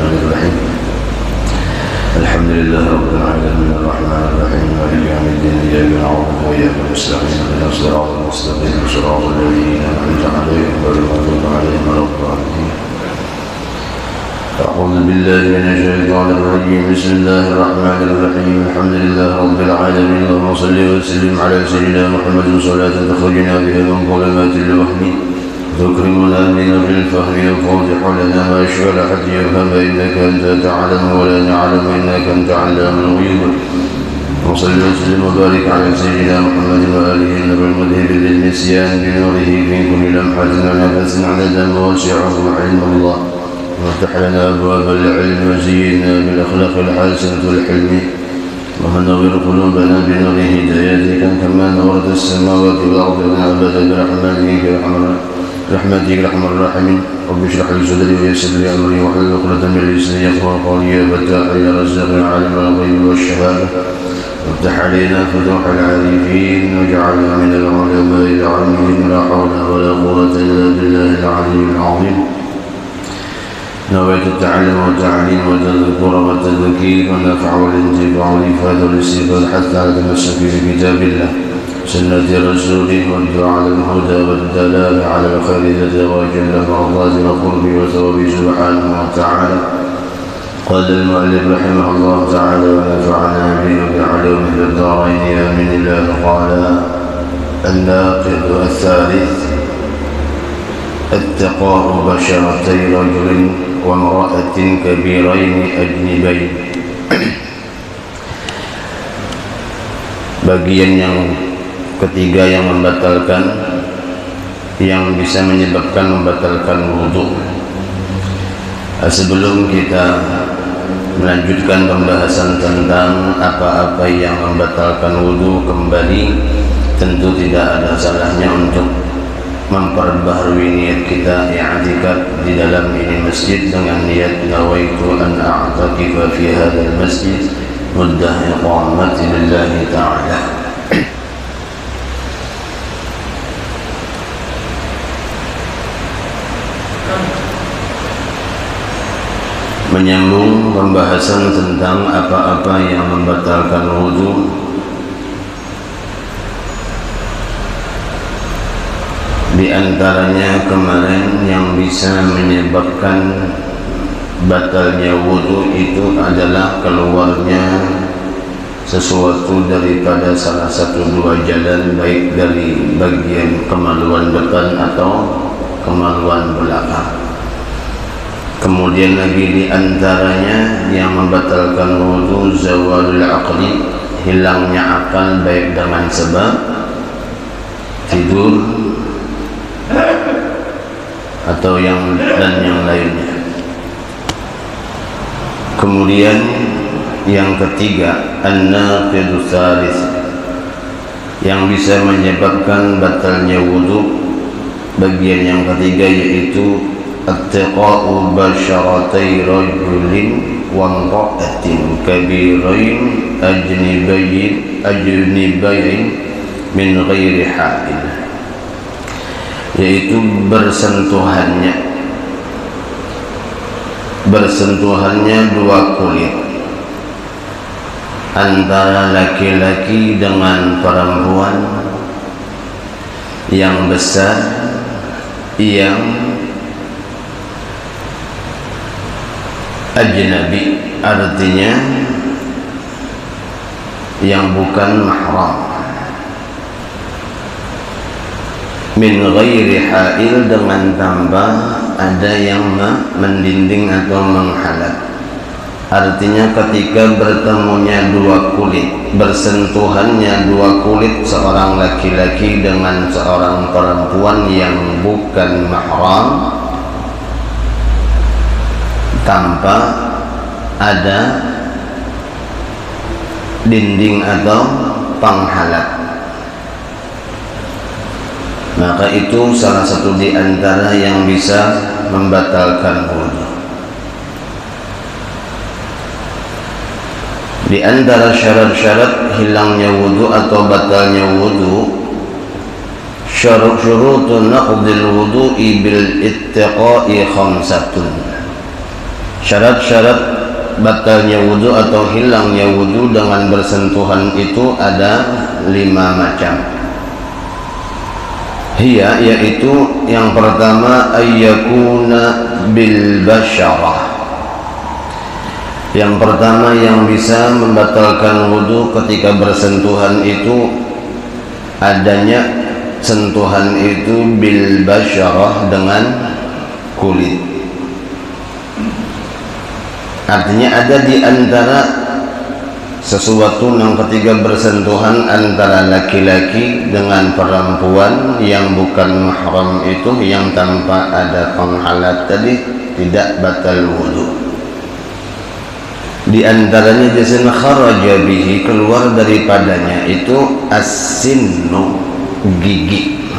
الرحمن الرحيم الحمد لله رب العالمين الرحمن الرحيم مالك يوم الدين إياك نعبد وإياك نستعين اهدنا الصراط المستقيم صراط الذين أنعمت عليهم غير المغضوب عليهم ولا الضالين أعوذ بالله من الشيطان الرجيم بسم الله الرحمن الرحيم الحمد لله رب العالمين اللهم صل وسلم على سيدنا محمد صلاة تخرجنا بها من ظلمات الوهم تكرمنا من بالفهم وتوضح لنا ما أشكال حتى يفهم إنك أنت تعلم ولا نعلم إنك أنت علام الغيوب وصل وسلم وبارك على سيدنا محمد وآله النور المذهب للنسيان بنوره في كل لمحة ونفس عدد ما وسعه علم الله وافتح لنا أبواب العلم وزينا بالأخلاق الحسنة والحلم ونور قلوبنا بنور هدايتك كما نورت السماوات والأرض ونعبد برحمتك أرحم الراحمين رب اشرح لي صدري ويسر لي أمري واحلل عقدة من لساني يفقهوا قولي يا فتاح يا رزاق يا عالم الغيب والشهادة وافتح علينا فتوح العارفين واجعلنا من العلماء العاملين لا حول ولا قوة إلا بالله العلي العظيم نويت التعلم والتعليم والتذكر والتذكير والنفع والانتفاع والإفادة والاستفادة حتى نتمسك بكتاب الله سنة رسوله والدعاء على الهدى والدلالة على الخير الذي وجل مرضات وقربه وثوابه سبحانه وتعالى. قال المؤلف رحمه الله تعالى ونفعنا به بعلومه في الدارين آمين الله. قال الناقض الثالث اتقاء بشرتي رجل وامرأة كبيرين أجنبين. Bagian yang ketiga yang membatalkan, yang bisa menyebabkan membatalkan wudhu. Sebelum kita melanjutkan pembahasan tentang apa-apa yang membatalkan wudhu kembali, tentu tidak ada salahnya untuk memperbaharui niat kita i'tikaf di dalam ini masjid dengan niat nawaitu an a'takifa fi hadzal masjid muddah iqamati lillahi ta'ala. Menyambung pembahasan tentang apa-apa yang membatalkan wudhu. Di antaranya kemarin yang bisa menyebabkan batalnya wudhu itu adalah keluarnya sesuatu daripada salah satu dua jalan, baik dari bagian kemaluan depan atau kemaluan belakang. Kemudian lagi di antaranya yang membatalkan wudhu zawalul aqli, hilangnya akal baik dengan sebab tidur atau yang lainnya. Kemudian yang ketiga an-naqidus tsalits, yang bisa menyebabkan batalnya wudhu, bagian yang ketiga yaitu attiqa'u basyaratai rajulin wa imra'atin kabirain ajnibayin min ghairi ha'il, yaitu bersentuhannya dua kulit antara laki-laki dengan perempuan yang besar yang ajnabi, artinya yang bukan mahram, min ghairi ha'il, dengan tambah ada yang mendinding atau menghalat. Artinya ketika bertemunya dua kulit, bersentuhannya dua kulit seorang laki-laki dengan seorang perempuan yang bukan mahram tanpa ada dinding atau penghalat, maka itu salah satu di antara yang bisa membatalkan wudhu. Di antara syarat-syarat hilangnya wudhu atau batalnya wudhu, syurutun naqdil wudhu'i bil ittiqa'i khamsatun. Syarat-syarat batalnya wudu atau hilangnya wudu dengan bersentuhan itu ada 5 macam. Yaitu yang pertama ayyakuna bil basyarah. Yang pertama yang bisa membatalkan wudu ketika bersentuhan itu adanya sentuhan itu bil basyarah dengan kulit. Artinya ada di antara sesuatu yang ketika bersentuhan antara laki-laki dengan perempuan yang bukan mahram itu, yang tanpa ada penghalat tadi, tidak batal wudu. Di antaranya jasan kharaja bihi, keluar daripadanya itu as-sinnu, gigi.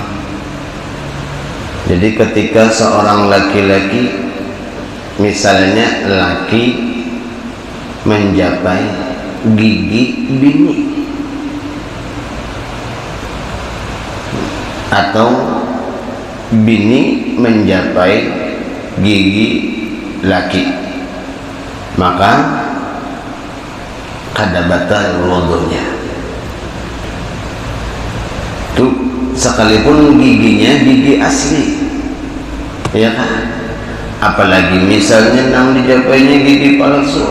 Jadi ketika seorang laki-laki, misalnya laki mencapai gigi bini atau bini mencapai gigi laki, maka kada batal wudunya. Tuh, sekalipun giginya gigi asli, ya kan? Apalagi misalnya nang dijapainya gigi palsu,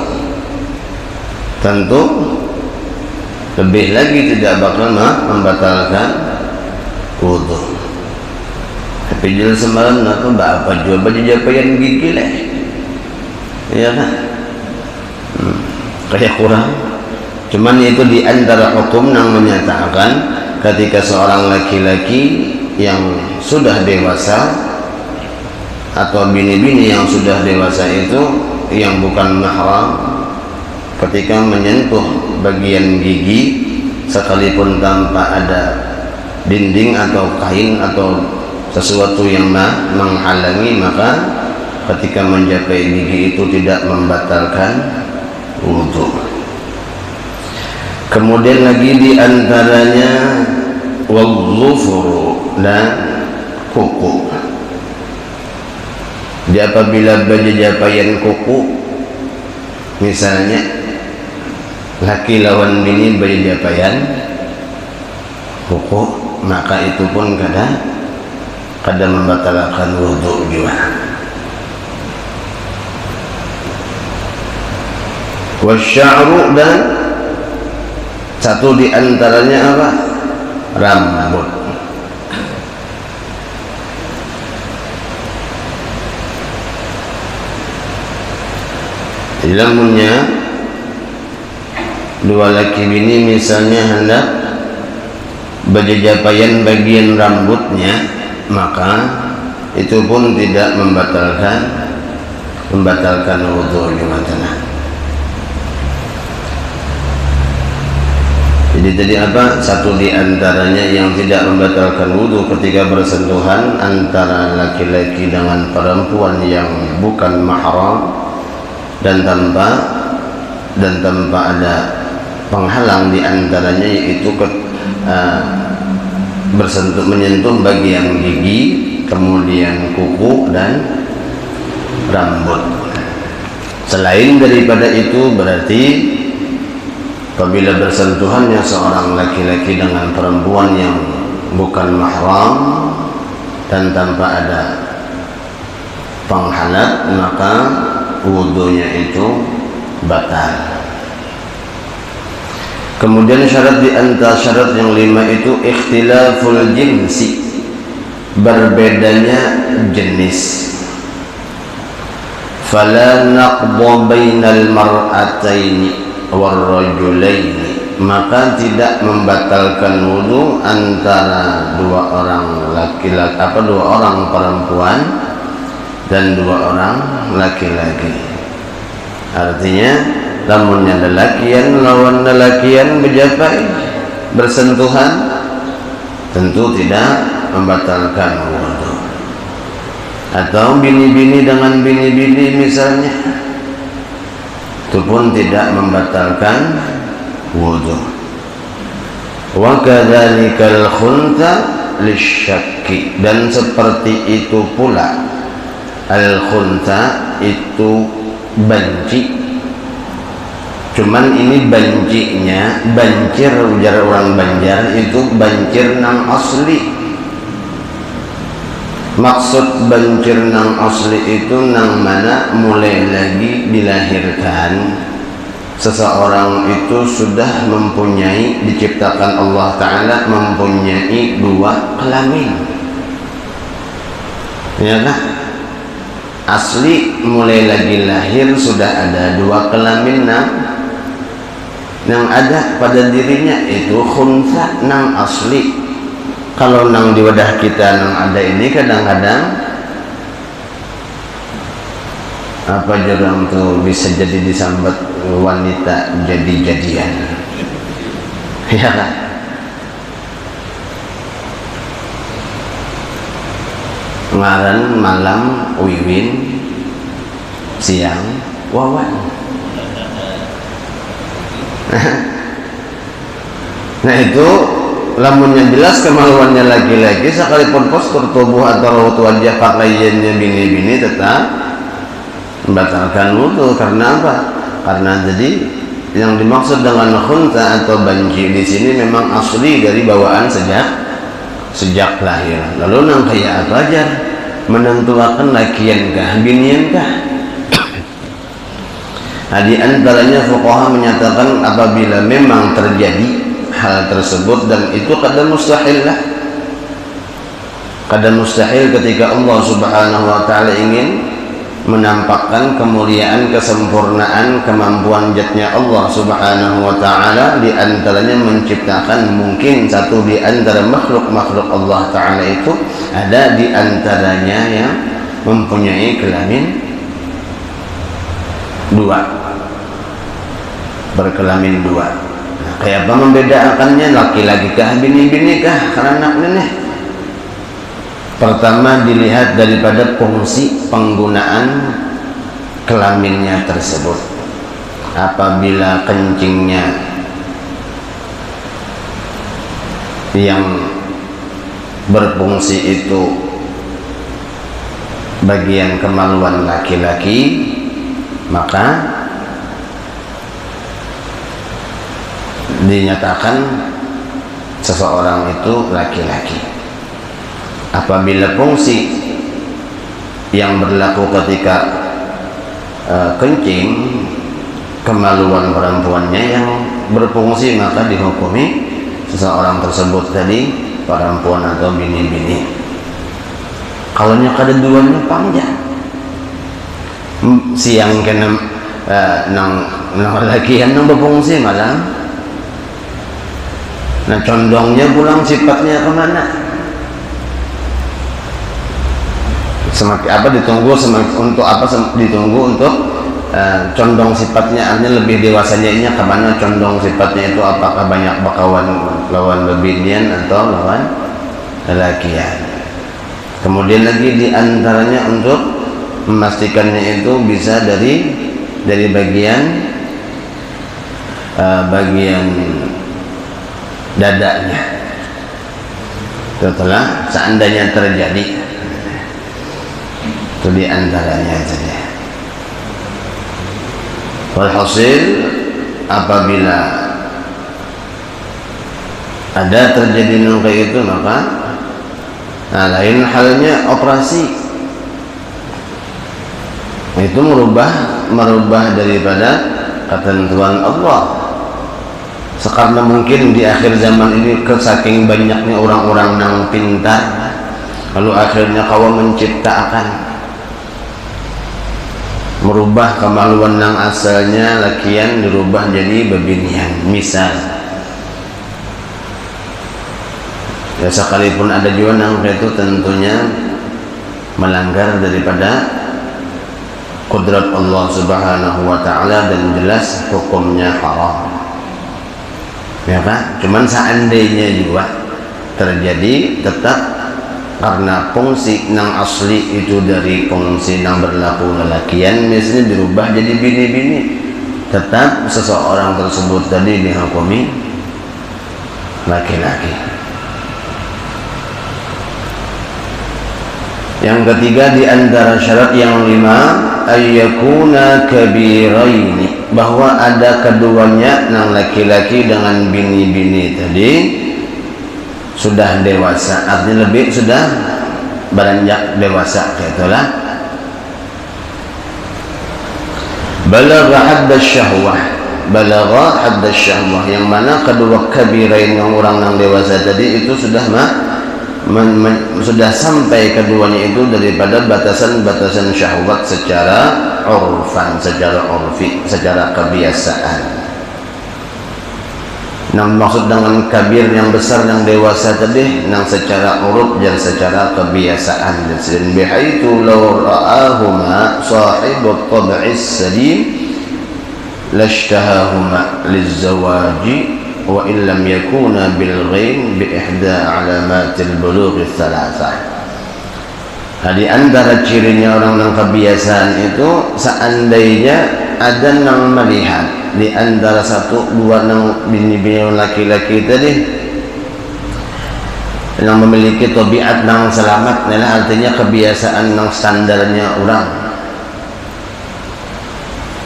tentu lebih lagi tidak bakal membatalkan wudu. Tapi jual semalam nak apa jual baju japaian gigi lah, ya kan? Kayak kurang. Cuman itu di antara hukum yang menyatakan ketika seorang laki-laki yang sudah dewasa atau bini-bini yang sudah dewasa itu yang bukan mahram, ketika menyentuh bagian gigi sekalipun tanpa ada dinding atau kain atau sesuatu yang menghalangi, maka ketika mencapai gigi itu tidak membatalkan wudu. Kemudian lagi di antaranya wal-dhufru dan kuku. Di apabila baju japaian kuku, misalnya laki lawan bini baju japaian kuku, maka itu pun kadang membatalkan wudu juga. Wasya'ru, dan satu di antaranya apa? Rambut. Lamunnya dua laki bini misalnya hendak baju japaian bagian rambutnya, maka itu pun tidak membatalkan wudu gimana. Jadi tadi apa? Satu di antaranya yang tidak membatalkan wudu ketika bersentuhan antara laki-laki dengan perempuan yang bukan mahram dan tanpa ada penghalang, di antaranya yaitu menyentuh bagian gigi, kemudian kuku dan rambut. Selain daripada itu berarti apabila bersentuhannya seorang laki-laki dengan perempuan yang bukan mahram dan tanpa ada penghalat, maka wudunya itu batal. Kemudian syarat di antara syarat yang 5 itu ikhtilaful jinsi, berbedanya jenis. Fala naqdha bainal mar'ataini warrajulaini, maka tidak membatalkan wudu antara dua orang laki-laki, dua orang perempuan dan dua orang laki-laki. Artinya lamunnya lelakian lawan lelakian berjapai bersentuhan, tentu tidak membatalkan wudu. Atau bini-bini dengan bini-bini misalnya, itu pun tidak membatalkan wudu. Wa kadzalikal khuntha lisyakki, dan seperti itu pula al-khuntha itu benci. Cuman ini bencinya, bancir ujar orang Banjar itu bancir nang asli. Maksud bancir nang asli itu nang mana mulai lagi dilahirkan seseorang itu sudah mempunyai, diciptakan Allah Ta'ala mempunyai dua kelamin, ya kan? Asli mulai lagi lahir sudah ada dua kelamin nang ada pada dirinya itu khunsa nang asli. Kalau nang di wadah kita nang ada ini kadang-kadang apa jurang tuh bisa jadi disambat wanita jadi-jadian, ya kan? Ngaran malam Wiwin, siang Wawan. Nah itu lamunnya jelas kemaluannya laki-laki, sekalipun postur tubuh atau raut wajah pakaiannya bini-bini tetap membatalkan wudu. Karena apa? Karena jadi yang dimaksud dengan khunta atau banci di sini memang asli dari bawaan sejak lahir. Lalu nang kayak apa aja menentukan lakiankah biniankah? Nah, di antaranya fuqaha menyatakan apabila memang terjadi hal tersebut, dan itu kadang mustahil lah, kadang mustahil ketika Allah Subhanahu wa Ta'ala ingin menampakkan kemuliaan, kesempurnaan, kemampuan zatnya Allah Subhanahu wa Ta'ala. Di antaranya menciptakan, mungkin satu di antara makhluk-makhluk Allah Ta'ala itu ada di antaranya yang mempunyai kelamin dua, berkelamin dua. Nah, kayak apa membedakannya? Laki-laki kah, bini-bini kah, anak nenek? Pertama dilihat daripada fungsi penggunaan kelaminnya tersebut. Apabila kencingnya yang berfungsi itu bagian kemaluan laki-laki, maka dinyatakan seseorang itu laki-laki. Apabila fungsi yang berlaku ketika kencing kemaluan perempuannya yang berfungsi, maka dihukumi seseorang tersebut tadi perempuan atau bini-bini. Kalau kada duanya panjang, siang kena nang lakian nang berfungsi malam. Nah condongnya pulang sifatnya kemana? Semakin apa ditunggu untuk apa ditunggu untuk condong sifatnya, artinya lebih dewasanya ini kemana condong sifatnya itu, apakah banyak bakawan lawan bebinian atau lawan lelakian. Kemudian lagi diantaranya untuk memastikannya itu bisa dari bagian dadanya. Setelah seandainya terjadi itu diantaranya saja. Walhasil apabila ada terjadi kayak itu, maka lain halnya operasi itu merubah daripada ketentuan Allah. Sekarang mungkin di akhir zaman ini saking banyaknya orang-orang yang pintar, lalu akhirnya kawan menciptakan merubah kemaluan yang asalnya lakian dirubah jadi bebinian. Misal ya, sekalipun ada juga yang itu tentunya melanggar daripada kudrat Allah Subhanahu wa Ta'ala dan jelas hukumnya haram, ya kan? Cuman seandainya juga terjadi, tetap karena fungsi nang asli itu dari fungsi nang berlaku lelakian misalnya dirubah jadi bini-bini, tetap seseorang tersebut tadi dihukumi laki-laki. Yang ketiga di antara syarat yang 5, ayyakuna kabiraini, bahwa ada keduanya nang laki-laki dengan bini-bini tadi sudah dewasa, artinya lebih sudah beranjak dewasa, itulah balagha hadda syahwah, balagha hadda syahwah, yang mana kedua kabirain yang orang yang dewasa tadi itu sudah sudah sampai keduanya itu daripada batasan-batasan syahwat secara urfan, secara urfi, secara kebiasaan. Nah, maksud dengan kabir yang besar, yang dewasa tadi, yang secara urut dan secara kebiasaan. Dan bihaitu law ra'ahuma sahibut tab'is salim lashtahahuma lizawaji wa illam yakuna bil ghain bi ihda alamatil bulugh thalathah. Di antara cirinya orang yang kebiasaan itu, seandainya ada yang melihat di antara satu dua nang bini-bini laki-laki tadi yang memiliki tabiat nang selamat, nah artinya kebiasaan nang standarnya orang,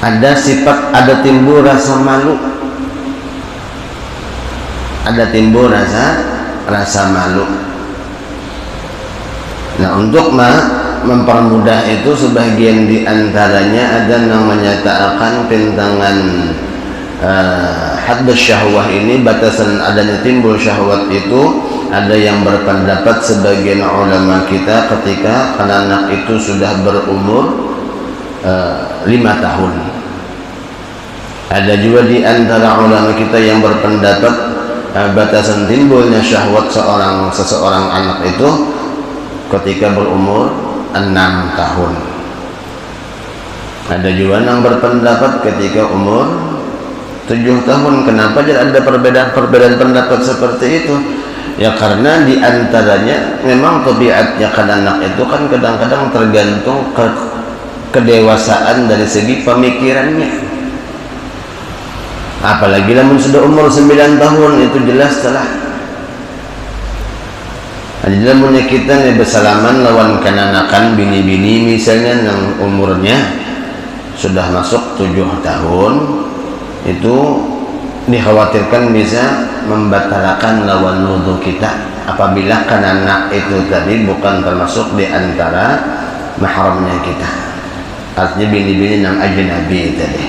ada sifat, ada timbul rasa malu, ada timbul rasa malu. Nah, untuk mempermudah itu, sebagian di antaranya ada yang menyatakan tentangan hadd syahwah ini, batasan adanya timbul syahwat itu. Ada yang berpendapat, sebagian ulama kita, ketika anak itu sudah berumur 5 tahun. Ada juga di antara ulama kita yang berpendapat batasan timbulnya syahwat seseorang anak itu ketika berumur 6 tahun. Ada juga yang berpendapat ketika umur 7 tahun. Kenapa jadi ada perbedaan pendapat seperti itu? Ya karena di antaranya memang tabiatnya kan anak itu kan kadang-kadang tergantung kedewasaan dari segi pemikirannya. Apalagi namun sudah umur 9 tahun, itu jelas telah dalam kita nih bersalaman lawan kananakan bini-bini misalnya yang umurnya sudah masuk 7 tahun, itu dikhawatirkan bisa membatalkan lawan wudhu kita apabila kananak itu tadi bukan termasuk di antara mahramnya kita, artinya bini-bini yang ajnabi tadi.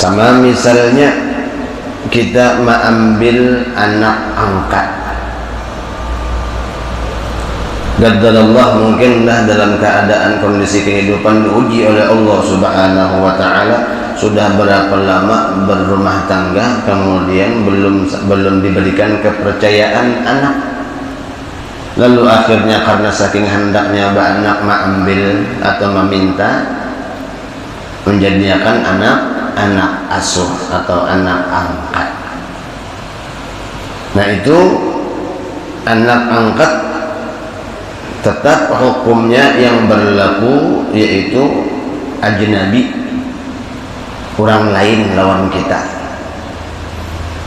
Sama misalnya kita mengambil anak angkat, gaddalallah, mungkinlah dalam keadaan kondisi kehidupan diuji oleh Allah Subhanahu wa Ta'ala, sudah berapa lama berumah tangga, kemudian belum diberikan kepercayaan anak, lalu akhirnya karena saking hendaknya anak mengambil atau meminta, menjadikan anak asuh atau anak angkat. Nah, itu anak angkat tetap hukumnya yang berlaku, yaitu ajnabi, orang lain lawan kita.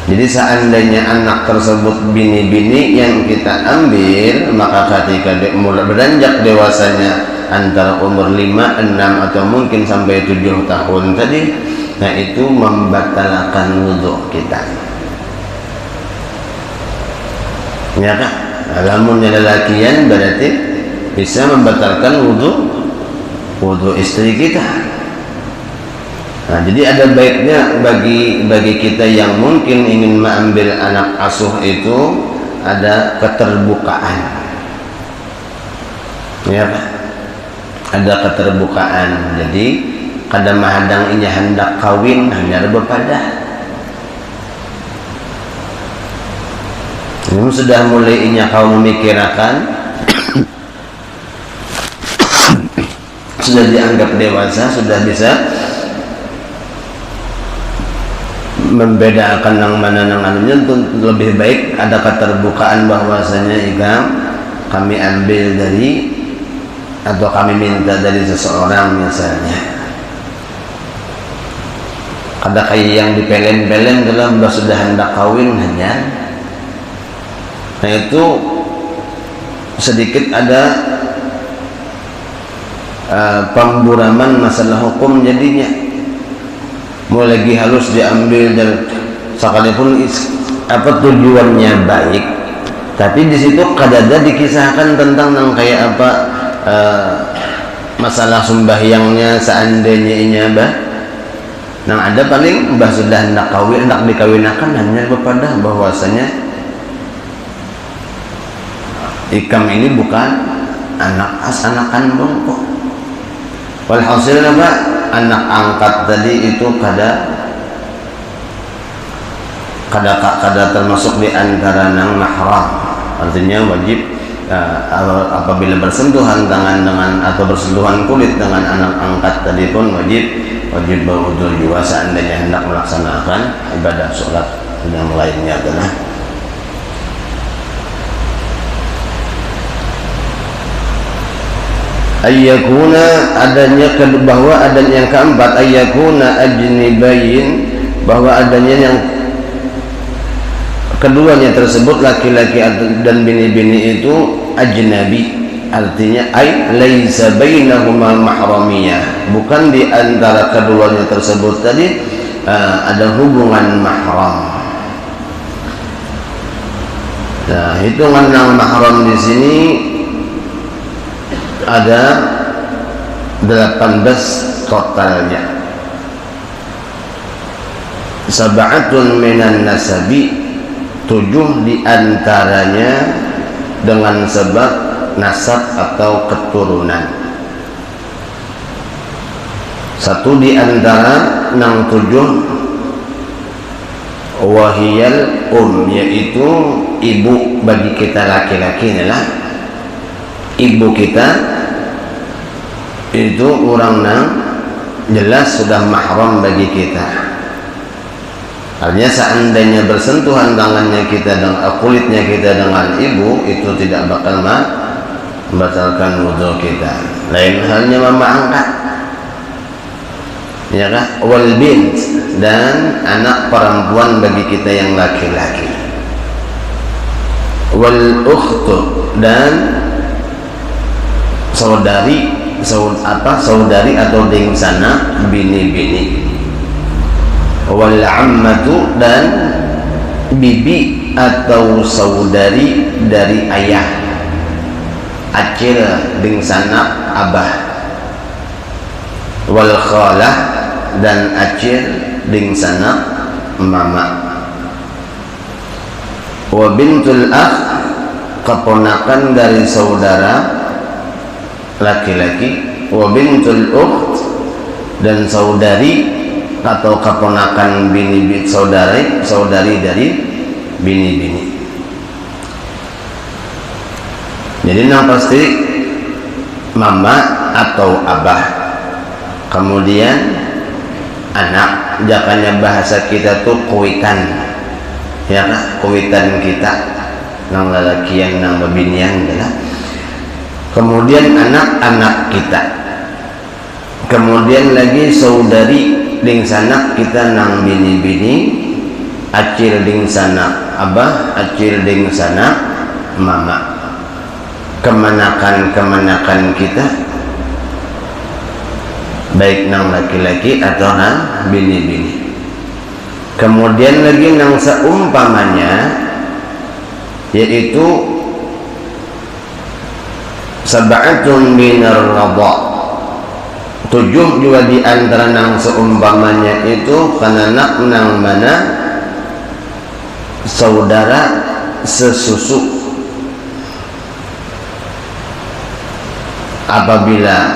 Jadi seandainya anak tersebut bini-bini yang kita ambil, maka ketika mulai beranjak dewasanya antara umur 5, 6 atau mungkin sampai 7 tahun tadi, nah itu membatalkan wudhu kita. Ya kan? Lamun lelakian berarti bisa membatalkan wudhu istri kita. Nah, jadi ada baiknya bagi kita yang mungkin ingin mengambil anak asuh itu ada keterbukaan. Ya kan? Ada keterbukaan. Jadi kadang mahadang inya hendak kawin hanya berpadah. Ini sudah mulai inya kau memikirkan sudah dianggap dewasa, sudah bisa membedakan yang mana yang anunya, lebih baik ada keterbukaan bahwasanya kami ambil dari atau kami minta dari seseorang misalnya. Ada kayak yang dipelem-pelem dalam sudah hendak kawin hanya. Nah, itu sedikit ada pemburaman masalah hukum jadinya. Mulai lagi halus diambil dan sekalipun tujuannya baik, tapi di situ kadada dikisahkan tentang yang kayak apa masalah sembahyangnya seandainya ini nang ada paling mbah sudah hendak dikawinakan hanya kepada bahwasanya ikam ini bukan anakan bongkok. Walhasil apa? Anak angkat tadi itu kada termasuk di antara nang mahram. Artinya wajib apabila bersentuhan tangan dengan atau bersentuhan kulit dengan anak angkat tadi pun wajib berwudu juga seandainya hendak melaksanakan ibadah sholat yang lainnya adalah. Ayyakuna adanya bahwa adanya yang keempat ayyakuna ajnibayin, bahwa adanya yang keduanya tersebut laki-laki dan bini-bini itu ajnabi, artinya ay laisa bainahuma mahramiyah, bukan di antara keduanya tersebut tadi ada hubungan mahram. Nah, hitungan yang mahram di sini ada 18 totalnya. Sab'atun minan nasabi, 7 diantaranya dengan sebab nasab atau keturunan. 1 diantara 7 wahiyal yaitu ibu bagi kita laki-laki adalah ibu kita itu orang yang jelas sudah mahram bagi kita. Artinya seandainya bersentuhan tangannya kita dengan kulitnya kita dengan ibu itu tidak bakal membatalkan wudu kita. Lain halnya mama angkat, ya kan? Wal bint, dan anak perempuan bagi kita yang laki-laki. Wal ukhtu, dan saudari atau dingsana bini-bini. Wal ammatu, dan bibi atau saudari dari ayah, acil dingsana abah. Wal khalah, dan acil dingsana mama. Wa bintul akh, keponakan dari saudara laki-laki. Wa bintul ukht, dan saudari atau keponakan bini saudari dari bini-bini. Jadi yang pasti mama atau abah, kemudian anak, jakanya bahasa kita tuh kuitan, ya kan? Kuitan kita nang lalakian nang bebinian adalah. Kemudian anak-anak kita, kemudian lagi saudari dingsana kita nang bini-bini, acil dingsana abah, acil dingsana mama. Kemenakan kita baik nang laki-laki atau nang bini-bini. Kemudian lagi nang seumpamanya, yaitu sab'atun minar radha, 7 juga di antara nang seumpamanya itu karena nang mana saudara sesusu. Apabila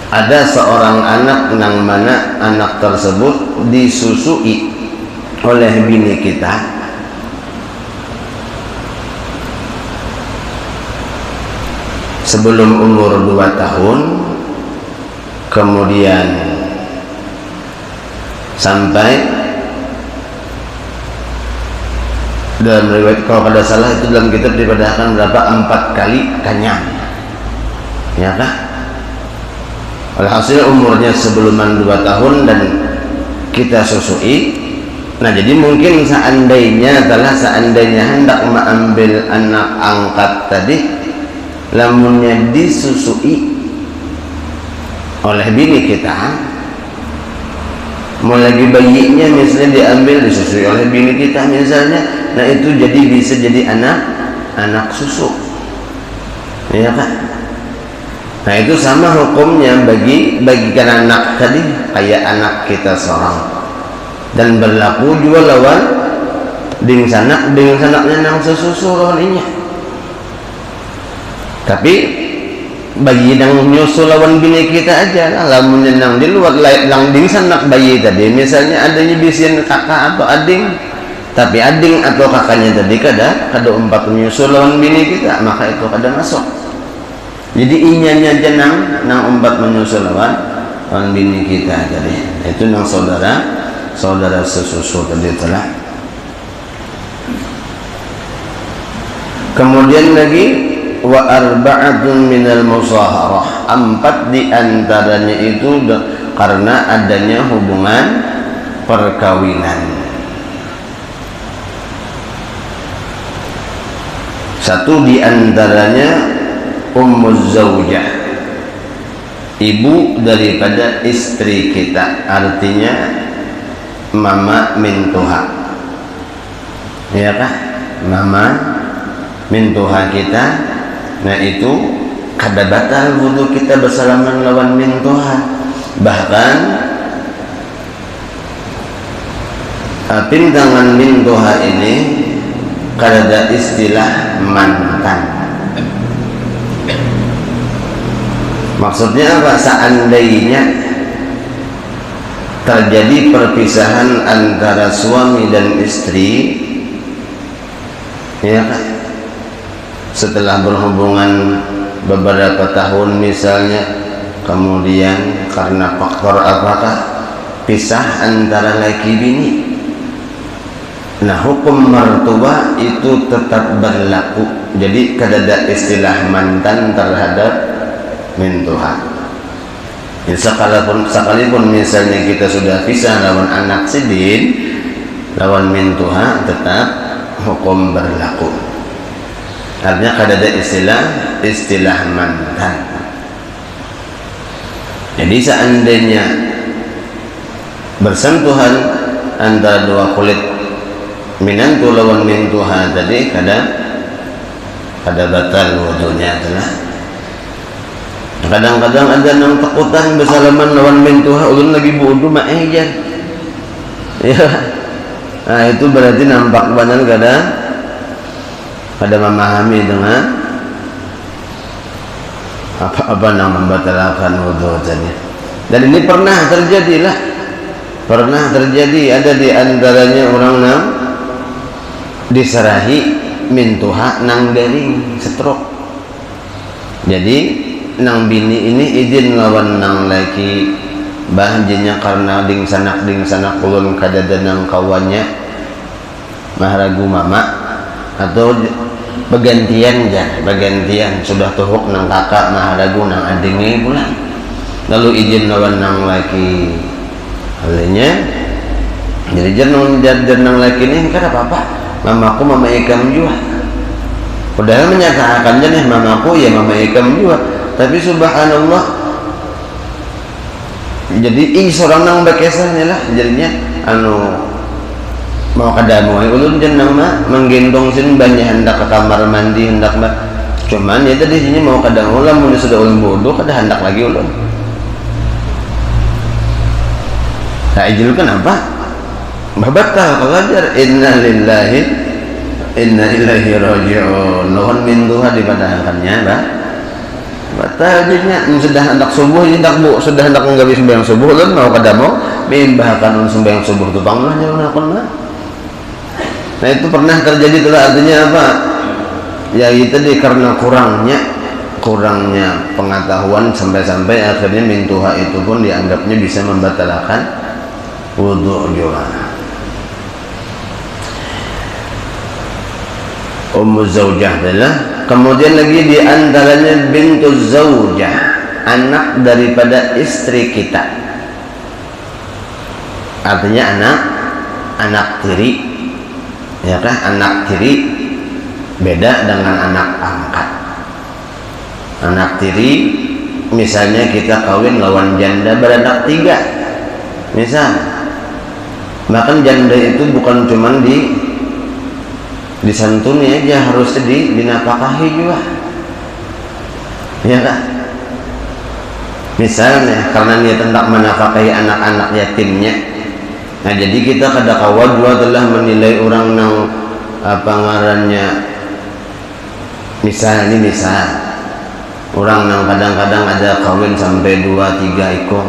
ada seorang anak nang mana anak tersebut disusui oleh bini kita, sebelum umur 2 tahun, kemudian sampai dalam riwayat kalau kada salah itu dalam kitab dipadahkan berapa 4 kali kanyang, ya kah? Alhasil umurnya sebelum 2 tahun dan kita susui. Nah, jadi mungkin seandainya hendak mengambil anak angkat tadi, lamunnya disusui oleh bini kita, mau lagi bayinya misalnya diambil disusui oleh bini kita misalnya, nah itu bisa jadi anak susu, ya kan? Nah itu sama hukumnya bagikan anak tadi kayak anak kita seorang, dan berlaku juga lawan sanaknya nang sesusu lawan inya. Tapi bagi nang nyusu lawan bini kita aja lah, lamun nang di luar lang ding sanak bayi tadi misalnya adanya bisian kakak atau ading, tapi ading atau kakaknya tadi kada umpat nyusu lawan bini kita, maka itu kada masuk. Jadi inyanya aja nang umpat menyusul lawan bini kita tadi, itu nang saudara sesusu tadi telah. Kemudian lagi wa arba'atun minal musaharah, 4 diantaranya itu karena adanya hubungan perkawinan. 1 diantaranya Ummuz Zaujah, ibu daripada istri kita, artinya mama mintuha, ya kah? Mama mintuha kita. Nah itu kada batal wudu kita bersalaman lawan mintuha. Bahkan pintangan mintuha ini kada ada istilah mantan. Maksudnya apa? Seandainya terjadi perpisahan antara suami dan istri, ya kan? Setelah berhubungan beberapa tahun misalnya, kemudian karena faktor apakah pisah antara laki bini, nah hukum mertua itu tetap berlaku. Jadi kada ada istilah mantan terhadap mintuha. Ya, sekalipun misalnya kita sudah pisah lawan anak sidin, lawan mintuha tetap hukum berlaku. Artinya kada ada istilah mantan. Jadi seandainya bersentuhan antara dua kulit minantu lawan mintuha tadi, kada batal wudunya telah. Kadang-kadang ada nang takutan bersalaman lawan mintuha, ulun lagi wudu mah ya. Nah itu berarti nampak benar kada memahami dengan apa nang membatalkan wudu tadi. Dan ini pernah terjadi ada di antaranya orang nang diserahi mintuha nang garing stroke. Jadi nang bini ini izin lawan nang laki bahagianya karena ding sanak ulun kadada nang kawannya maharagu mama atau bergantian sudah tuhuk nang kakak maharagu nang adingnya pulang, lalu izin lawan nang laki halnya. Jadi jangan nang laki ini kada apa-apa, mamaku mama ikam juga, padahal menyatakan nih mamaku ya mama ikam juga. Tapi subhanallah, jadi seorang nang bekesahnya lah jadinya mau kadamu ulun jenang mah menggendong sin banyak hendak ke kamar mandi hendak mah, cuman ya tadi sini mau kadamu lah mun sudah ulun bodoh kada hendak lagi ulun. Nah ijil kenapa? Babatal kalajar inna lillahi inna ilaihi raji'un. Nuhun mintuha dipadahkannya bah batal jadinya sudah hendak subuh sudah hendak menggawi sembahyang subuh ulun mau kadamu bahkan ulun sembahyang subuh tu panglah jangan akon mah. Nah itu pernah terjadi telah, artinya apa? Ya itu tadi karena kurangnya pengetahuan sampai akhirnya mintuha itu pun dianggapnya bisa membatalkan wudu juga. Ummuz Zaujah adalah, kemudian lagi diantaranya bintuz Zaujah, anak daripada istri kita, artinya anak tiri, ya kan? Anak tiri beda dengan anak angkat. anak tiri, misalnya kita kawin lawan janda beranak 3 misal, bahkan janda itu bukan cuman disantuni aja, harus dinafkahi juga, ya kan? Misalnya karena dia hendak menafkahi anak-anak yatimnya, nah jadi kita kadakawa juga telah menilai orang nang apa ngarannya, misal orang yang kadang-kadang ada kawin sampai 2-3 ekor,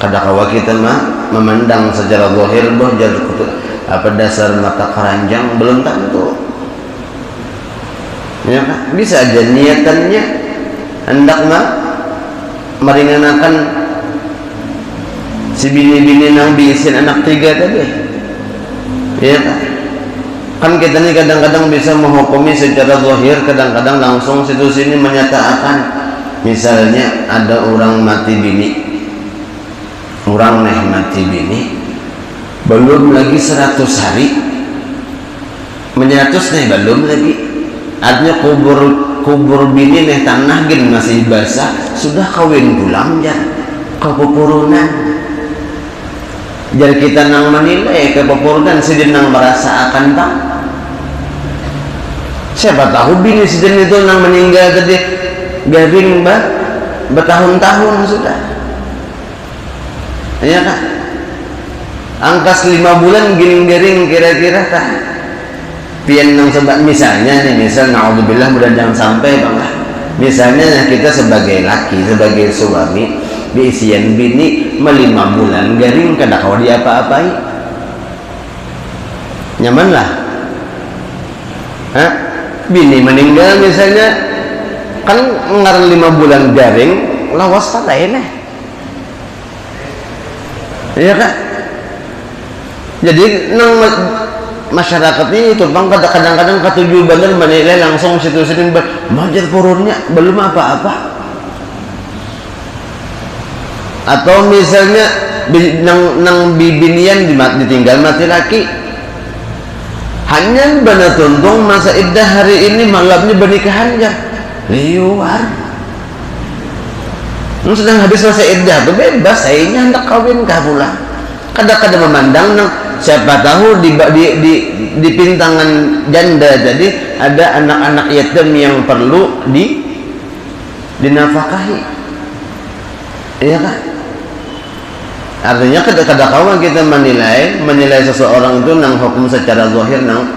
kadakawa kita mah memandang secara zahir apa dasar mata keranjang, belum tentu, ya kan? Bisa aja niatannya hendak meringankan si bini-bini nang biisin anak 3 tadi, ya kan? Kan kita ini kadang-kadang bisa menghukumi secara zahir, kadang-kadang langsung situ-sini menyatakan, misalnya ada orang mati bini, orang mati bini belum lagi 100 hari, menyatus nih belum lagi, artinya kubur bini nih tanah gin masih basah, sudah kawin pulang ya kepupurunan. Jadi kita nang menilai kepupurunan sedang nang merasa akan tak, siapa tahu bini sedang itu nang meninggal tadi garing bertahun-tahun sudah, ya kan? Angkas 5 bulan giring-giring kira-kira tak pian nang sebab, misalnya nih, misal naudzubillah, mudah jangan sampai bang lah, misalnya kita sebagai laki, sebagai suami diisian bini 5 bulan garing, kada kau diapa-apai, nyaman lah. Hah? Bini meninggal misalnya, kan ngaran 5 bulan garing lawas pada ini, iya kan? Jadi nang masyarakat ini itu bang kadang-kadang ketujuh bener menilai langsung situ-situ majar purunnya belum apa-apa, atau misalnya nang bibinian ditinggal mati laki, hanya benar tuntung masa iddah hari ini malamnya pernikahan ya liwar, sedang habis masa iddah tuh bebas, saya hendak kawin kah pula, kadang-kadang memandang siapa tahu di pintangan janda jadi ada anak-anak yatim yang perlu dinafkahi, iya kan? Artinya kadang-kadang kita menilai seseorang itu nang hukum secara zahir nang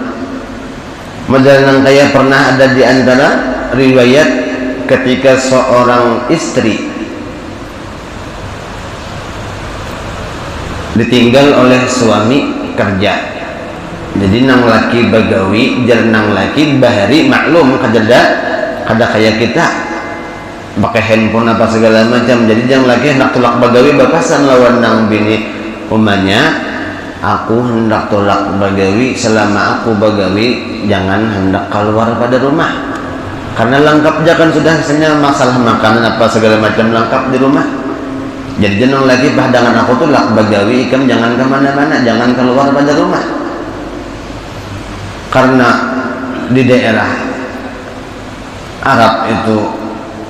model kayak pernah ada di antara riwayat ketika seorang istri ditinggal oleh suami kerja, jadi nang laki bagawi jar nang laki bahari, maklum kada kayak kita pakai handphone apa segala macam, jadi yang laki hendak tolak bagawi bakasan lawan nang bini, umanya aku hendak tolak bagawi, selama aku bagawi jangan hendak keluar pada rumah, karena lengkap jangan sudah misalnya masalah makanan apa segala macam lengkap di rumah. Jadi jenang lagi padangan aku tuh lak bagawi ikam jangan kemana-mana, jangan keluar pada rumah, karena di daerah Arab itu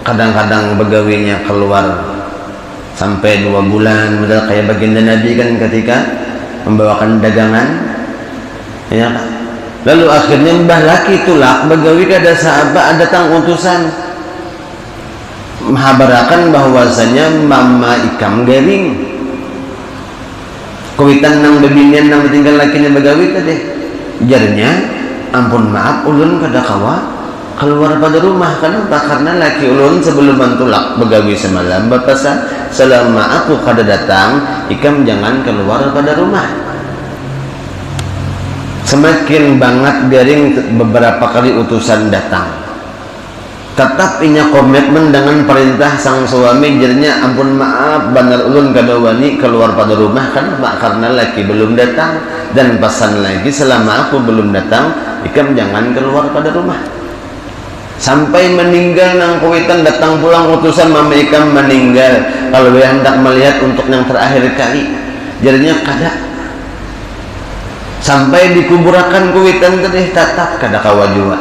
kadang-kadang begawinya keluar sampai 2 bulan, model kayak baginda Nabi kan ketika membawakan dagangan, ya. Lalu akhirnya mbah laki tulak begawi kada sahabat datang utusan menghabarakan bahwasanya mama ikam garing kuitan nang bebinian nang tinggal lakinya begawi tadi, jarnya ampun maaf ulun kada kawa keluar pada rumah. Kenapa? Karena laki ulun sebelum mentulak begawi semalam berpesan, selama aku kada datang ikam jangan keluar pada rumah. Semakin banget garing beberapa kali utusan datang, tetap inya komitmen dengan perintah sang suami, jadinya ampun maaf benar ulun kada wani keluar pada rumah. Kenapa? Karena laki belum datang, dan pesan lagi selama aku belum datang ikam jangan keluar pada rumah. Sampai meninggal nang kuitan datang pulang utusan mama ikam meninggal, kalau dia hendak melihat untuk yang terakhir kali, jadinya kada sampai dikuburakan kuitan tadi tetap kada kawa juga.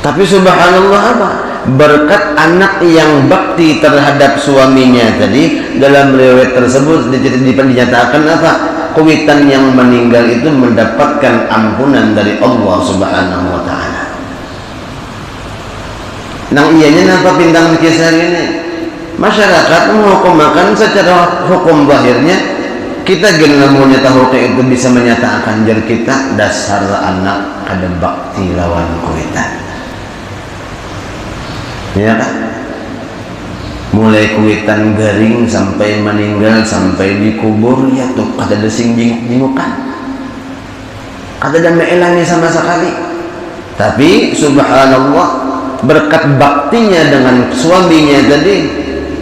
Tapi subhanallah apa? Berkat anak yang bakti terhadap suaminya tadi, dalam riwayat tersebut dinyatakan apa? Kuitan yang meninggal itu mendapatkan ampunan dari Allah Subhanahu wa taala. Nang iyanya napa pintang kisah ini? Masyarakat menghukumakan secara hukum zahirnya, kita genlamunya tahu itu bisa menyatakan jar kita dasar anak ada bakti lawan kuitan. Ya kan? Mulai kuitan garing sampai meninggal sampai dikubur ya tuh kada ada sing jengukan, kada ada meelangi sama sekali. Tapi subhanallah berkat baktinya dengan suaminya tadi,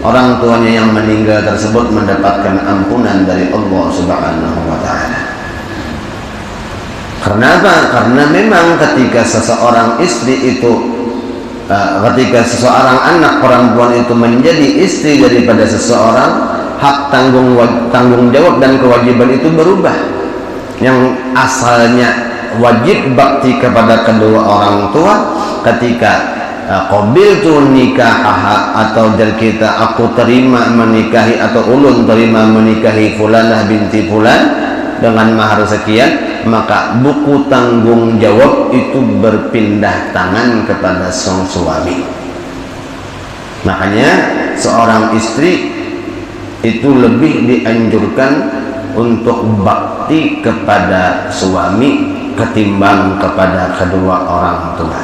orang tuanya yang meninggal tersebut mendapatkan ampunan dari Allah Subhanahu wa taala. Karena apa? Karena memang ketika seseorang istri itu ketika seseorang anak perempuan itu menjadi istri daripada seseorang, hak tanggung jawab dan kewajiban itu berubah. Yang asalnya wajib bakti kepada kedua orang tua, ketika qabiltu nikahaha atau dari kita aku terima menikahi atau ulun terima menikahi fulanah binti fulan dengan mahar sekian, maka buku tanggung jawab itu berpindah tangan kepada sang suami. Makanya seorang istri itu lebih dianjurkan untuk bakti kepada suami ketimbang kepada kedua orang tua.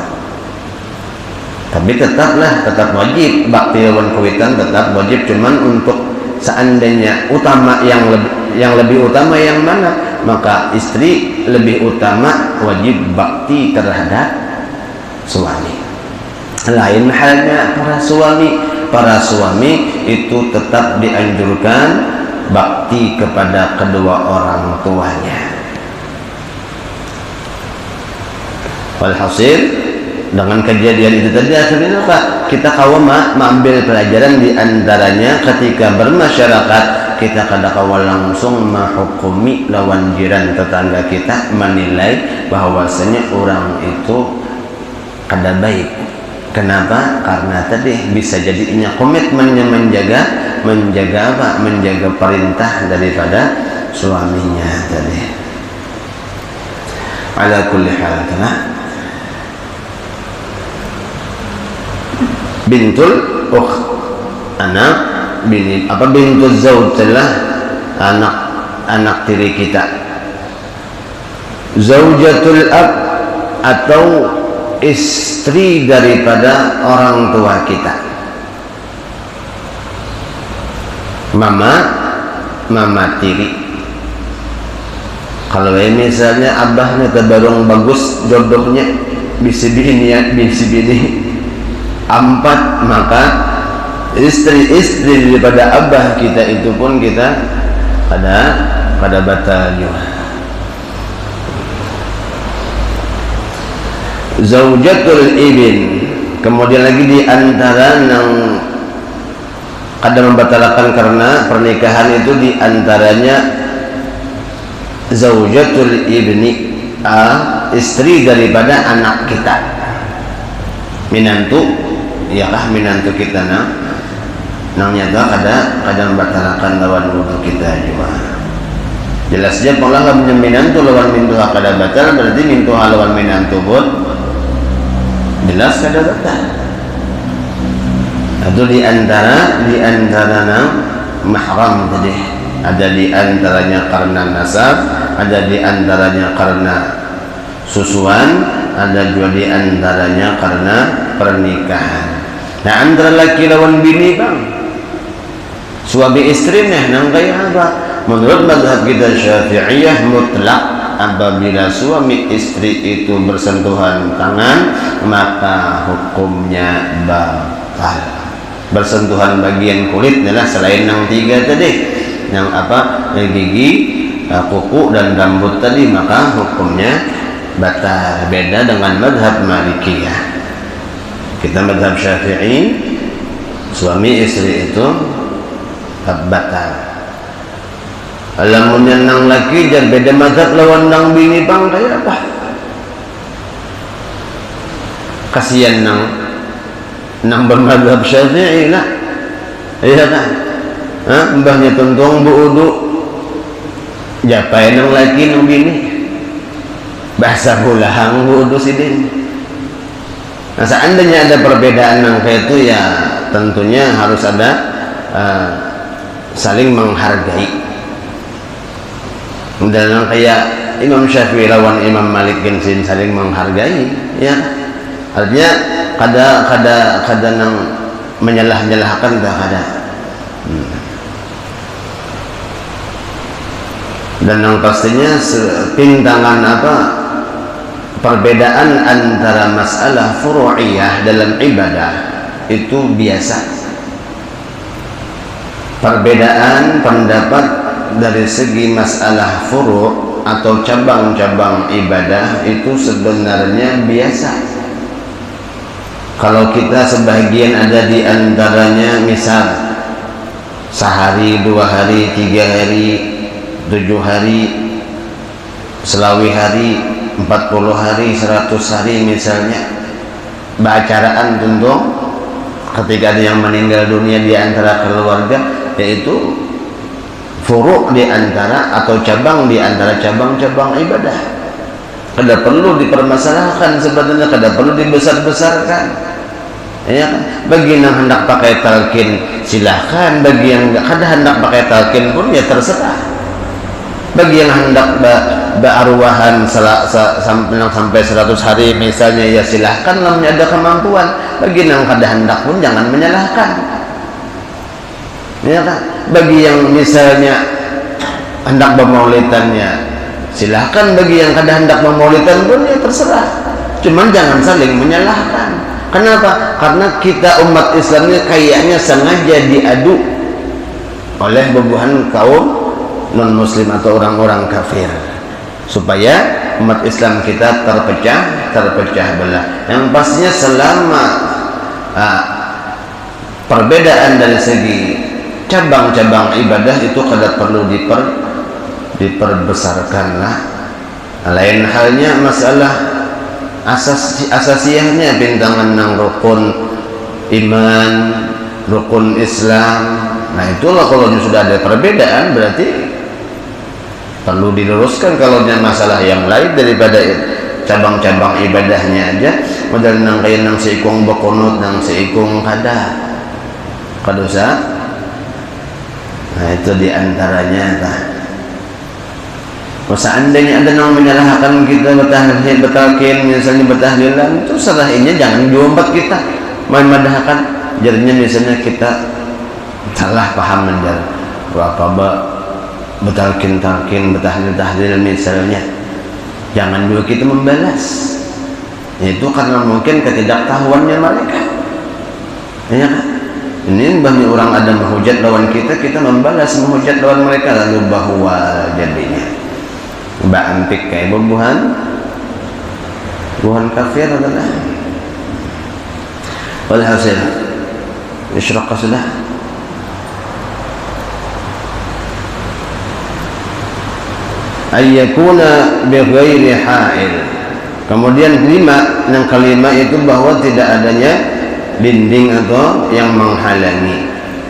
Tapi tetap wajib bakti lawan kuitan, tetap wajib, cuman untuk seandainya utama yang lebih utama yang mana, maka istri lebih utama wajib bakti terhadap suami. Lain halnya para suami itu tetap dianjurkan bakti kepada kedua orang tuanya. Walhasil dengan kejadian itu tadi akhirnya apa? Kita kawan mengambil pelajaran di antaranya ketika bermasyarakat, kita kada kawan langsung menghukumi lawan jiran tetangga kita, menilai bahwasanya orang itu kada baik. Kenapa? Karena tadi bisa jadinya komitmennya menjaga apa? Menjaga perintah daripada suaminya tadi. Ala kulli hal, bintul ukht, anak bini apa bintul zauj adalah anak tiri kita. Zaujatul ab atau istri daripada orang tua kita. Mama tiri. Kalau misalnya abahnya kebarung bagus jodohnya bisi bini 4, maka istri daripada abah kita itu pun kita pada batal juga. Zaujatul ibn, kemudian lagi di antara yang kada membatalkan karena pernikahan itu di antaranya zaujatul ibni, istri daripada anak kita, minantu. Iyalah minantu kita nang nyata kada membatalkan lawan wudu kita juga. Jelasnya pola nggak minantu lawan mintu kada batal, berarti mintu lawan minantu pun jelas kada batal. Itu di antara nang mahram tadi. Ada di antaranya karena nasab, ada di antaranya karena susuan, ada juga di antaranya karena pernikahan. Nah, antara laki lawan bini bang, suami istri nang kayak apa? Menurut mazhab kita Syafi'iyah mutlak, apabila suami istri itu bersentuhan tangan maka hukumnya batal. Bersentuhan bagian kulit adalah selain yang 3 tadi, yang apa? Gigi, kuku dan rambut tadi, maka hukumnya batal. Beda dengan mazhab Malikiyah. Kita mazhab Syafi'i, suami istri itu batal. Alamun nang laki jar beda mazhab lawan nang bini bang kayak apa? kasihan nang bermadhab Syafi'i lah, iya kan? Mbahnya tuntung buudu, japai nang laki nang bini, bahasa bulahang buudu sidin. Nah, seandainya ada perbedaan nang kayak itu ya tentunya harus ada saling menghargai. Dan kayak Imam Syafi'i lawan Imam Malik gensin saling menghargai, ya. Artinya kada nang menyalah-nyalahkan dah kada. Dan yang pastinya pintangan perbedaan antara masalah furu'iyah dalam ibadah itu biasa. Perbedaan pendapat dari segi masalah furu' atau cabang-cabang ibadah itu sebenarnya biasa. Kalau kita sebagian ada di antaranya, misal sehari, 2 hari, 3 hari, 7 hari, selawi hari, 40 hari, 100 hari misalnya, baacaraan tentu ketika ada yang meninggal dunia di antara keluarga, yaitu furu' di antara atau cabang di antara cabang-cabang ibadah. Kada perlu dipermasalahkan sebenarnya, kada perlu dibesar-besarkan. Ya kan? Bagi yang hendak pakai talqin silahkan, bagi yang kada hendak pakai talqin pun ya terserah. Bagi yang hendak berarwahan sampai 100 hari misalnya ya silahkan, namanya ada kemampuan. Bagi yang kada hendak pun jangan menyalahkan. Ya kan? Bagi yang misalnya hendak bermaulidannya silahkan, bagi yang kada hendak bermaulidan pun ya terserah. Cuman jangan saling menyalahkan. Kenapa? Karena kita umat Islamnya kayaknya sengaja diadu oleh bebuhan kaum non muslim atau orang-orang kafir supaya umat Islam kita terpecah belah. Yang pastinya selama perbedaan dari segi cabang-cabang ibadah itu kada perlu diperbesarkanlah. Lain halnya masalah asasiyahnya, bintangan nang rukun iman, rukun Islam. Nah itulah kalau sudah ada perbedaan berarti perlu diluruskan. Kalau masalah yang lain daripada cabang-cabang ibadahnya aja, modal nang kayak nang seikung bekunut, nang seikung kada usah. Nah itu diantaranya seandainya ada yang menyalahkan kita betalkin misalnya betahlilan, itu serahinnya jangan diumpat kita main madahkan. Jadinya misalnya kita salah paham menjar apa betalkin betahlil misalnya, jangan juga kita membalas. Itu karena mungkin ketidaktahuannya mereka, ya kan? Ini banyak orang ada menghujat lawan kita membalas menghujat lawan mereka, lalu bahwa jadinya mbak antik kayak buhan kafir adalah walhasil isyraq sudah. Ayyakuna bighairi ha'il. Kemudian 5, yang kelima itu bahwa tidak adanya dinding atau yang menghalangi.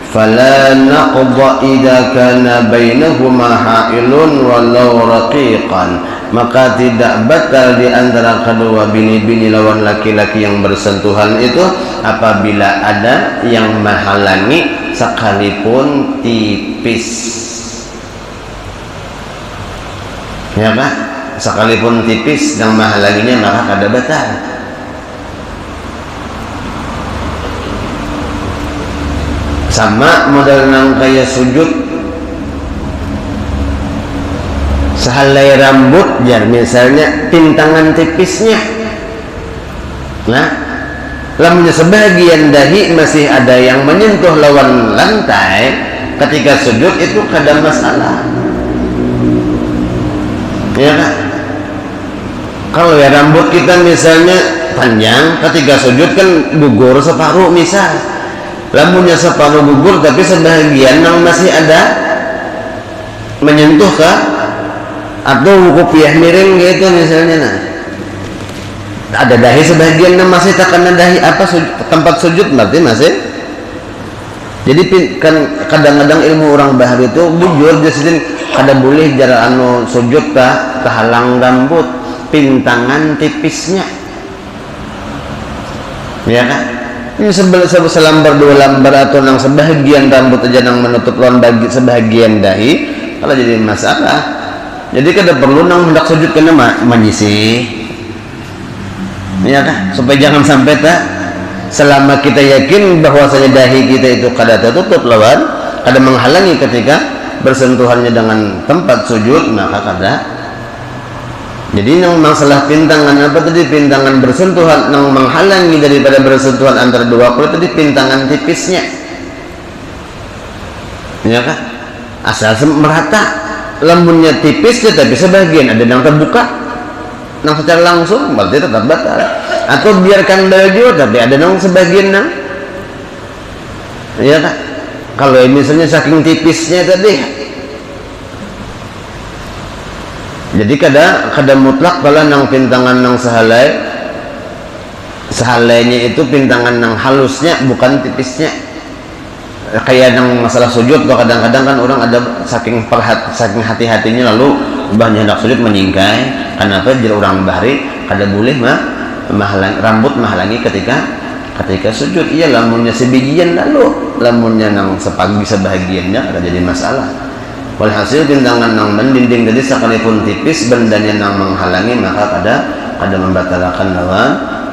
Fala naqda idza kana bainahuma ha'ilun walau raqiqan. Maka tidak batal di antara kedua bini-bini lawan laki-laki yang bersentuhan itu apabila ada yang menghalangi sekalipun tipis. Ya Pak, sekalipun tipis yang menghalanginya maka kada batal. Sama modal nang kaya sujud sehelai rambut jar misalnya pintangan tipisnya. Nah, lamanya sebagian dahi masih ada yang menyentuh lawan lantai ketika sujud itu kada masalah. Ya kan? Kalau ya rambut kita misalnya panjang ketika sujud kan gugur separuh misal. Lamunnya separuh gugur tapi sebagian yang masih ada menyentuh kah atau kopiah miring gitu misalnya. Nah ada dahi sebagian masih takkan dahi apa tempat sujud berarti masih. Jadi kan kadang-kadang ilmu orang bahar itu bujur jadi kada boleh jarak anu sujud halang rambut pintangan tipisnya ya kan. Ini selambar dua lambar atau nang sebagian rambut aja nang menutup lawan bagi sebagian dahi kalau jadi masalah. Jadi kada perlu nang hendak sujud kena menyisih ya kan, supaya jangan sampai selama kita yakin bahwasanya dahi kita itu kada tertutup lawan kada menghalangi ketika bersentuhannya dengan tempat sujud maka kada. Jadi yang masalah pintangan apa tadi, pintangan bersentuhan yang menghalangi daripada bersentuhan antara dua kulit tadi pintangan tipisnya ya kan, asal merata lambunnya tipis tapi sebagian ada yang terbuka nang secara langsung berarti tetap batal, atau biarkan baju tapi ada nang sebagian nang ya kan. Kalau misalnya saking tipisnya tadi jadi kada mutlak kalau nang pintangan nang sehalainya itu pintangan nang halusnya bukan tipisnya kayak nang masalah sujud. Kadang-kadang kan orang ada saking hati-hatinya lalu banyak hendak sujud menyingkai. Kenapa jadi orang bahari kada boleh rambut menghalangi ketika sujud. Iya lamunnya sebagian lalu lamunnya nang sebagiannya kada jadi masalah. Walhasil pintangan nang mendinding tadi sekalipun tipis bendanya nang menghalangi maka kada membatalkan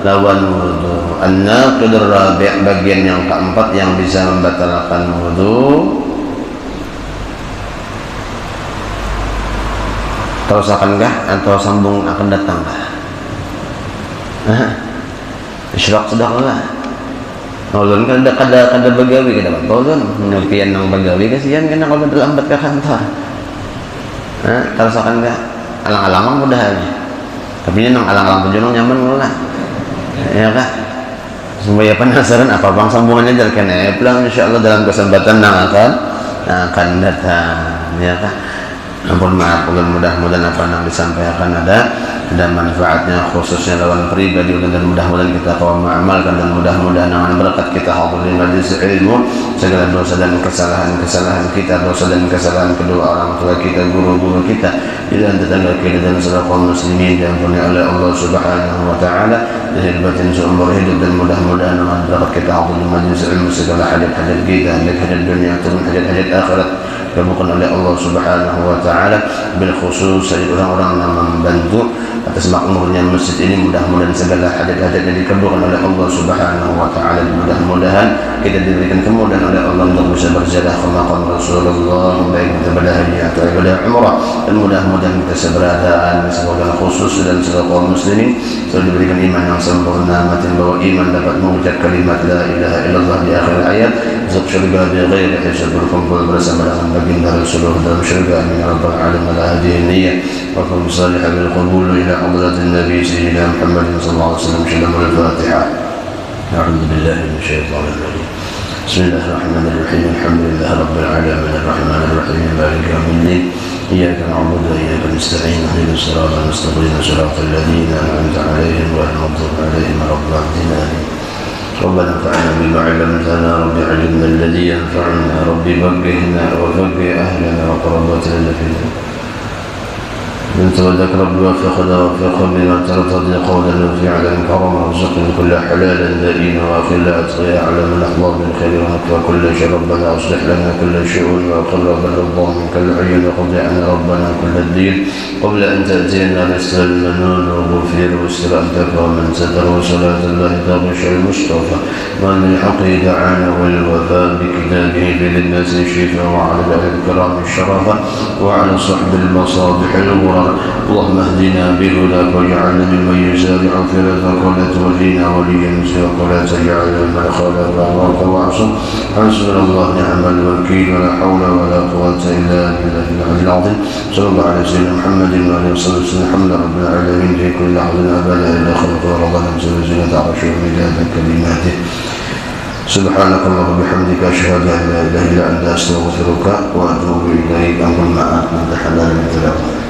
lawan wudu. An-naqidur rabi' bagian yang keempat yang bisa membatalkan wudu terusakan atau sambung akan datang isyraq sudah lah ulun kada bagawi kada ulun nyopian nang bagawi kasihan kena kalau terlambat ke kantor terusakan alang-alang mudah tapi nang alang-alang tujuan nyaman lah ya kan, supaya penasaran apa bang sambungannya jalan kena pulang insyaallah dalam kesempatan yang akan datang ya kan. Ampun maaf ulun mudah-mudahan apa yang disampaikan ada manfaatnya khususnya lawan pribadi dan mudah-mudahan kita kawan mengamalkan dan mudah-mudahan dengan berkat kita hadirin majelis ilmu segala dosa dan kesalahan kita, dosa dan kesalahan kedua orang tua kita, guru-guru kita dan tetangga kita dan seluruh kaum muslimin diampuni oleh Allah Subhanahu wa taala lahir batin seumur hidup. Dan mudah-mudahan dengan berkat kita hadirin majelis ilmu segala hajat-hajat kita baik hajat dunia ataupun hajat-hajat akhirat dikabulkan oleh Allah Subhanahu wa taala. Bil khusus orang-orang yang membantu atas makmurnya masjid ini, mudah-mudahan segala hajat-hajatnya dikabulkan oleh Allah Subhanahu wa taala. Mudah-mudahan kita diberikan kemudahan oleh Allah untuk bisa berziarah ke makam Rasulullah baik ibadah haji atau ibadah umrah, dan mudah-mudahan kita seberadaan semoga khusus dan seluruh kaum muslimin selalu diberikan iman yang sempurna, mati bahwa iman dapat mengucap kalimat la ilaha illallah di akhir ayat, masuk syurga bi ghairi hisab, berkumpul bersama dengan baginda Rasulullah dalam syurga. Amin ya rabbal alamin. Ala hadhihi niyyah wa qul salih bil qabul ila hadratin nabi sayyidina Muhammad sallallahu alaihi wasallam. Shalom al-Fatihah. A'udzu billahi minasyaitonir rajim. Bismillahirrahmanirrahim. Alhamdulillahi rabbil alamin arrahmanir rahim maliki yaumiddin. إياك نعبد وإياك نستعين اهدنا الصراط المستقيم صراط الذين أنعمت عليهم غير المغضوب عليهم ولا الضالين. ربنا انفعنا بما علمتنا رب علمنا الذي ينفعنا رب فقهنا وفقه أهلنا وقرباتنا في من تولك رب وفقنا وفقه بما ترتضي قولا وفعلا كرما وارزقنا كل حلال دائما وأخلا أتقيا على من أحظى بالخير ونكفى كل شر. ربنا أصلح لنا كل شؤون وقرب الرضا منك العين وقضي عنا ربنا كل الدين قبل أن تأتينا نسأل المنون وغفير واستر أنتك ومن ستر وصلاة الله تغشى المصطفى وأن الحق دعانا والوفاء بكتابه في للناس الشفاء وعلى الأهل الكرام الشرفة وعلى صحب المصابح الغرى. اللهم اهدنا بهداك واجعلنا ممن يسارع في رضاك ولا تولينا وليا سواك ولا تجعلنا من خالف امرك واعصم. حسبنا الله نعم الوكيل ولا حول ولا قوه الا بالله العلي العظيم. صلى الله على سيدنا محمد وعلى اله وصحبه وسلم. الحمد لله رب العالمين في كل لحظه ابدا الى خلق ورضا نفسه وزينه عرشه ومداد كلماته. سبحانك اللهم وبحمدك اشهد ان لا اله الا انت استغفرك واتوب اليك. انكم معك من تحلل من تلاوه.